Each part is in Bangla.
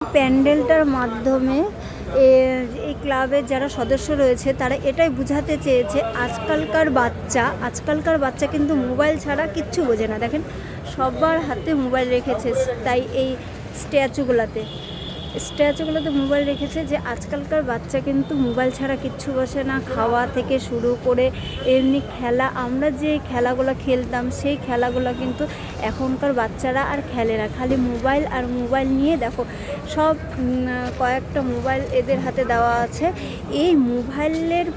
প্যান্ডেলটার মাধ্যমে এই ক্লাবের যারা সদস্য রয়েছে তারা এটাই বোঝাতে চেয়েছে আজকালকার বাচ্চা কিন্তু মোবাইল ছাড়া কিচ্ছু বোঝে না। দেখেন সবার হাতে মোবাইল রেখেছে, তাই এই স্ট্যাচুগুলোতে মোবাইল রেখেছে যে আজকালকার বাচ্চা কিন্তু মোবাইল ছাড়া কিচ্ছু বসে না। খাওয়া থেকে শুরু করে এমনি খেলা, আমরা যে খেলাগুলো খেলতাম সেই খেলাগুলো কিন্তু এখনকার বাচ্চারা আর খেলে না। খালি মোবাইল আর মোবাইল নিয়ে দেখো সব কয়েকটা মোবাইল এদের হাতে দেওয়া আছে। এই মোবাইলের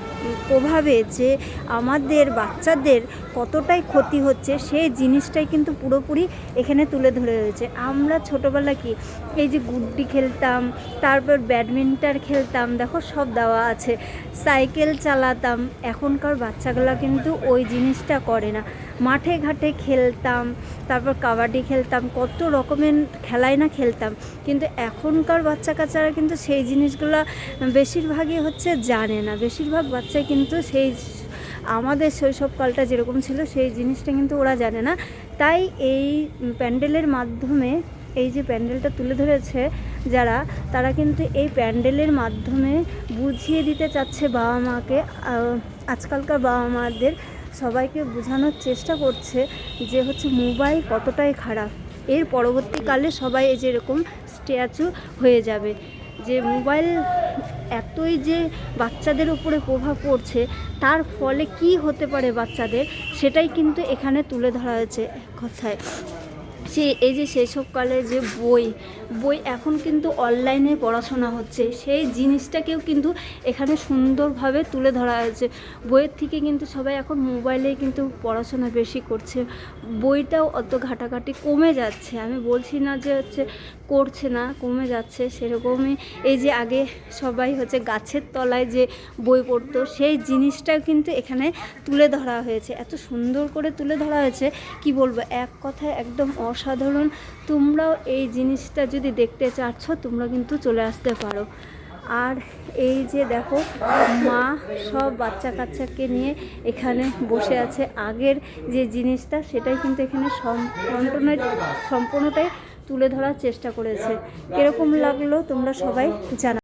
প্রভাবে যে আমাদের বাচ্চাদের কতটাই ক্ষতি হচ্ছে সেই জিনিসটাই কিন্তু পুরোপুরি এখানে তুলে ধরে রয়েছে। আমরা ছোটোবেলা কি এই যে গুড্ডি খেলতাম, তারপর ব্যাডমিন্টন খেলতাম, দেখো সব দেওয়া আছে, সাইকেল চালাতাম। এখনকার বাচ্চাগুলো কিন্তু ওই জিনিসটা করে না। মাঠে ঘাটে খেলতাম, তারপর কাবাডি খেলতাম, কত রকমের খেলাই না খেলতাম, কিন্তু এখনকার বাচ্চা কাচ্চারা কিন্তু সেই জিনিসগুলো বেশিরভাগই জানে না। বেশিরভাগ বাচ্চাই কিন্তু সেই আমাদের শৈশবকালটা যেরকম ছিল সেই জিনিসটা কিন্তু ওরা জানে না। তাই এই প্যান্ডেলের মাধ্যমে এই যে প্যান্ডেলটা তুলে ধরেছে তারা কিন্তু এই প্যান্ডেলের মাধ্যমে বুঝিয়ে দিতে চাচ্ছে বাবা মাকে, আজকালকার বাবা মাদের সবাইকে বোঝানোর চেষ্টা করছে যে মোবাইল কতটাই খারাপ। এর পরবর্তীকালে সবাই এই যেরকম স্ট্যাচু হয়ে যাবে, যে মোবাইল এতই যে বাচ্চাদের উপরে প্রভাব পড়ছে তার ফলে কি হতে পারে বাচ্চাদের, সেটাই কিন্তু এখানে তুলে ধরা হয়েছে কথায়। এই যে শৈশবকালে যে বই এখন কিন্তু অনলাইনে পড়াশোনা হচ্ছে, সেই জিনিসটাকেও কিন্তু এখানে সুন্দরভাবে তুলে ধরা হয়েছে। বইয়ের থেকে কিন্তু সবাই এখন মোবাইলেই কিন্তু পড়াশোনা বেশি করছে, বইটাও অত ঘাটাঘাটি কমে যাচ্ছে। আমি বলছি না যে করছে না, কমে যাচ্ছে। সেরকমই এই যে আগে সবাই গাছের তলায় যে বই পড়তো সেই জিনিসটাও কিন্তু এখানে তুলে ধরা হয়েছে। এত সুন্দর করে তুলে ধরা হয়েছে, কি বলবো, এক কথায় একদম অসাধারণ। তোমরাও এই জিনিসটা যদি দেখতে চাচ্ছ তোমরা কিন্তু চলে আসতে পারো। আর এই যে দেখো মা সব বাচ্চা কাচ্চাকে নিয়ে এখানে বসে আছে। আগের যে জিনিসটা সেটাই কিন্তু এখানে সম্পূর্ণটাই তুলে ধরার চেষ্টা করেছে। কীরকম লাগলো তোমরা সবাই জানা।